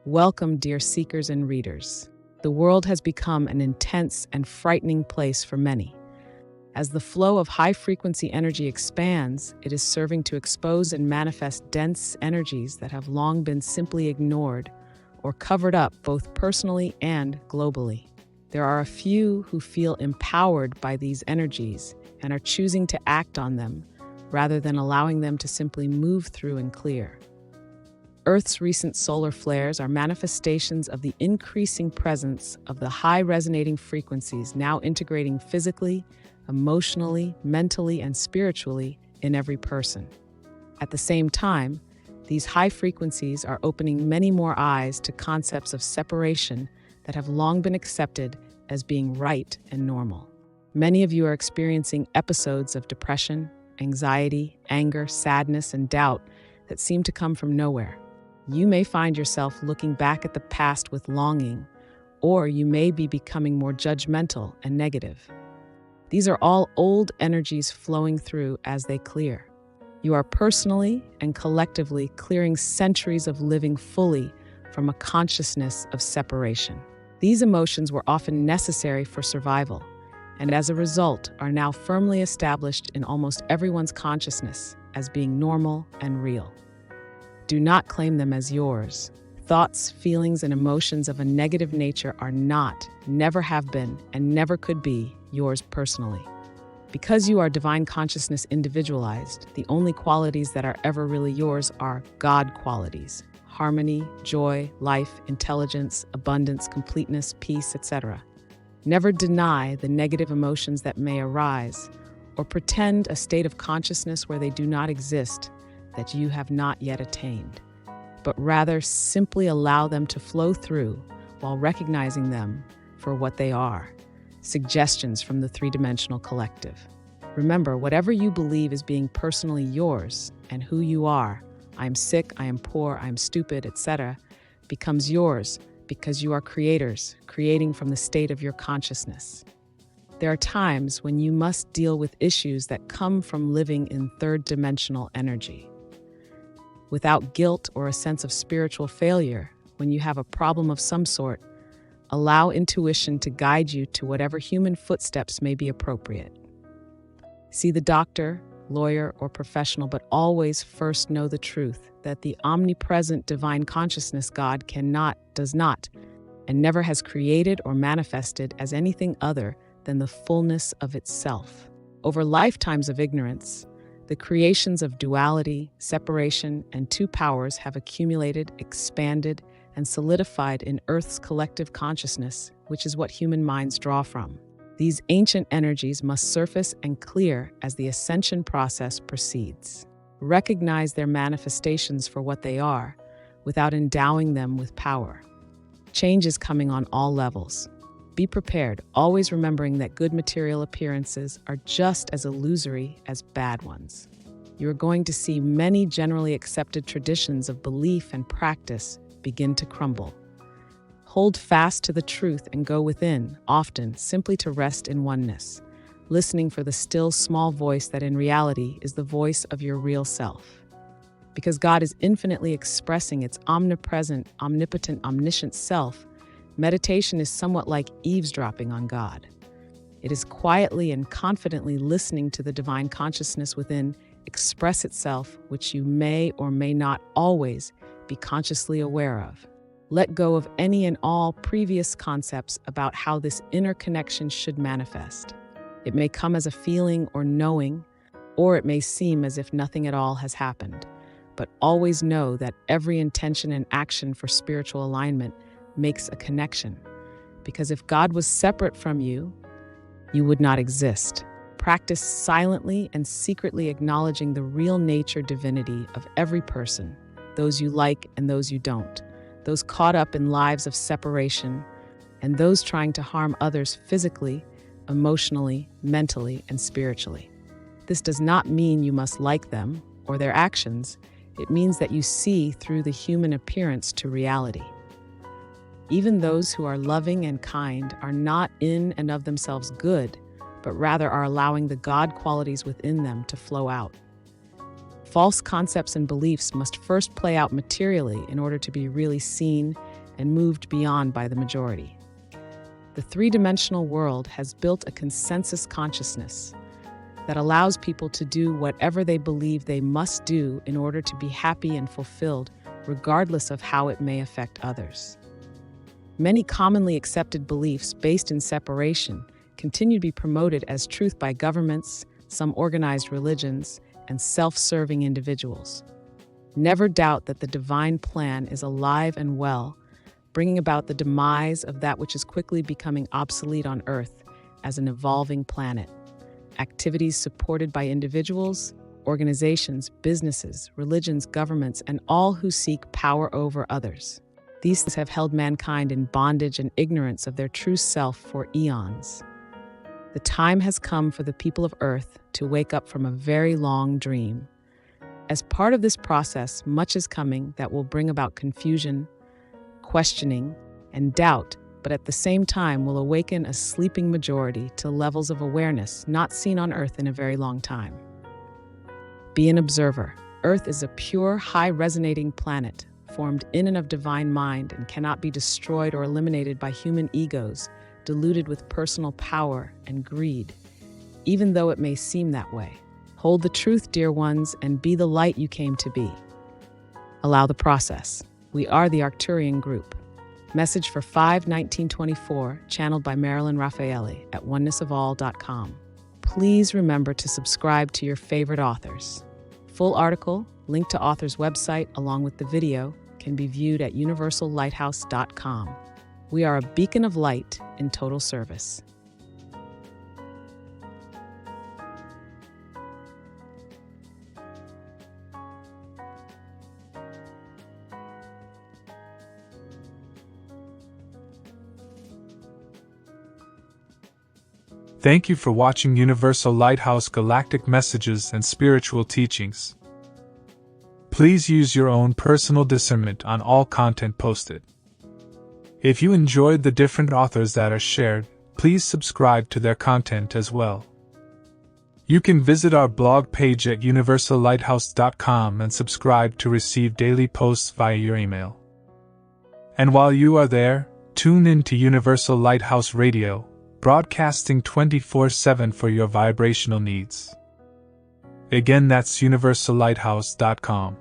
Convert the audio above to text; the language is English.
Welcome, dear seekers and readers. The world has become an intense and frightening place for many. As the flow of high-frequency energy expands, it is serving to expose and manifest dense energies that have long been simply ignored or covered up both personally and globally. There are a few who feel empowered by these energies and are choosing to act on them rather than allowing them to simply move through and clear. Earth's recent solar flares are manifestations of the increasing presence of the high-resonating frequencies now integrating physically, emotionally, mentally, and spiritually in every person. At the same time, these high frequencies are opening many more eyes to concepts of separation that have long been accepted as being right and normal. Many of you are experiencing episodes of depression, anxiety, anger, sadness, and doubt that seem to come from nowhere. You may find yourself looking back at the past with longing, or you may be becoming more judgmental and negative. These are all old energies flowing through as they clear. You are personally and collectively clearing centuries of living fully from a consciousness of separation. These emotions were often necessary for survival, and as a result are now firmly established in almost everyone's consciousness as being normal and real. Do not claim them as yours. Thoughts, feelings, and emotions of a negative nature are not, never have been, and never could be yours personally. Because you are divine consciousness individualized, the only qualities that are ever really yours are God qualities: harmony, joy, life, intelligence, abundance, completeness, peace, etc. Never deny the negative emotions that may arise, or pretend a state of consciousness where they do not exist, that you have not yet attained, but rather simply allow them to flow through while recognizing them for what they are: suggestions from the three-dimensional collective. Remember, whatever you believe is being personally yours and who you are, I am sick, I am poor, I am stupid, etc., becomes yours because you are creators, creating from the state of your consciousness. There are times when you must deal with issues that come from living in third-dimensional energy. Without guilt or a sense of spiritual failure, when you have a problem of some sort, allow intuition to guide you to whatever human footsteps may be appropriate. See the doctor, lawyer, or professional, but always first know the truth that the omnipresent divine consciousness God cannot, does not, and never has created or manifested as anything other than the fullness of itself. Over lifetimes of ignorance, the creations of duality, separation, and two powers have accumulated, expanded, and solidified in Earth's collective consciousness, which is what human minds draw from. These ancient energies must surface and clear as the ascension process proceeds. Recognize their manifestations for what they are, without endowing them with power. Change is coming on all levels. Be prepared, always remembering that good material appearances are just as illusory as bad ones. You are going to see many generally accepted traditions of belief and practice begin to crumble. Hold fast to the truth and go within, often simply to rest in oneness, listening for the still small voice that in reality is the voice of your real self. Because God is infinitely expressing its omnipresent, omnipotent, omniscient self, meditation is somewhat like eavesdropping on God. It is quietly and confidently listening to the divine consciousness within express itself, which you may or may not always be consciously aware of. Let go of any and all previous concepts about how this inner connection should manifest. It may come as a feeling or knowing, or it may seem as if nothing at all has happened. But always know that every intention and action for spiritual alignment makes a connection. Because if God was separate from you, you would not exist. Practice silently and secretly acknowledging the real nature divinity of every person, those you like and those you don't, those caught up in lives of separation, and those trying to harm others physically, emotionally, mentally, and spiritually. This does not mean you must like them or their actions. It means that you see through the human appearance to reality. Even those who are loving and kind are not in and of themselves good, but rather are allowing the God qualities within them to flow out. False concepts and beliefs must first play out materially in order to be really seen and moved beyond by the majority. The three-dimensional world has built a consensus consciousness that allows people to do whatever they believe they must do in order to be happy and fulfilled, regardless of how it may affect others. Many commonly accepted beliefs based in separation continue to be promoted as truth by governments, some organized religions, and self-serving individuals. Never doubt that the divine plan is alive and well, bringing about the demise of that which is quickly becoming obsolete on Earth as an evolving planet. Activities supported by individuals, organizations, businesses, religions, governments, and all who seek power over others. These things have held mankind in bondage and ignorance of their true self for eons. The time has come for the people of Earth to wake up from a very long dream. As part of this process, much is coming that will bring about confusion, questioning, and doubt, but at the same time will awaken a sleeping majority to levels of awareness not seen on Earth in a very long time. Be an observer. Earth is a pure, high-resonating planet, formed in and of divine mind and cannot be destroyed or eliminated by human egos, diluted with personal power and greed, even though it may seem that way. Hold the truth, dear ones, and be the light you came to be. Allow the process. We are the Arcturian group. Message for 5/19/24, channeled by Marilyn Raffaelli at onenessofall.com. Please remember to subscribe to your favorite authors. Full article, link to author's website along with the video, can be viewed at universallighthouse.com. We are a beacon of light in total service. Thank you for watching Universal Lighthouse Galactic Messages and Spiritual Teachings. Please use your own personal discernment on all content posted. If you enjoyed the different authors that are shared, please subscribe to their content as well. You can visit our blog page at universallighthouse.com and subscribe to receive daily posts via your email. And while you are there, tune in to Universal Lighthouse Radio, broadcasting 24/7 for your vibrational needs. Again, that's universallighthouse.com.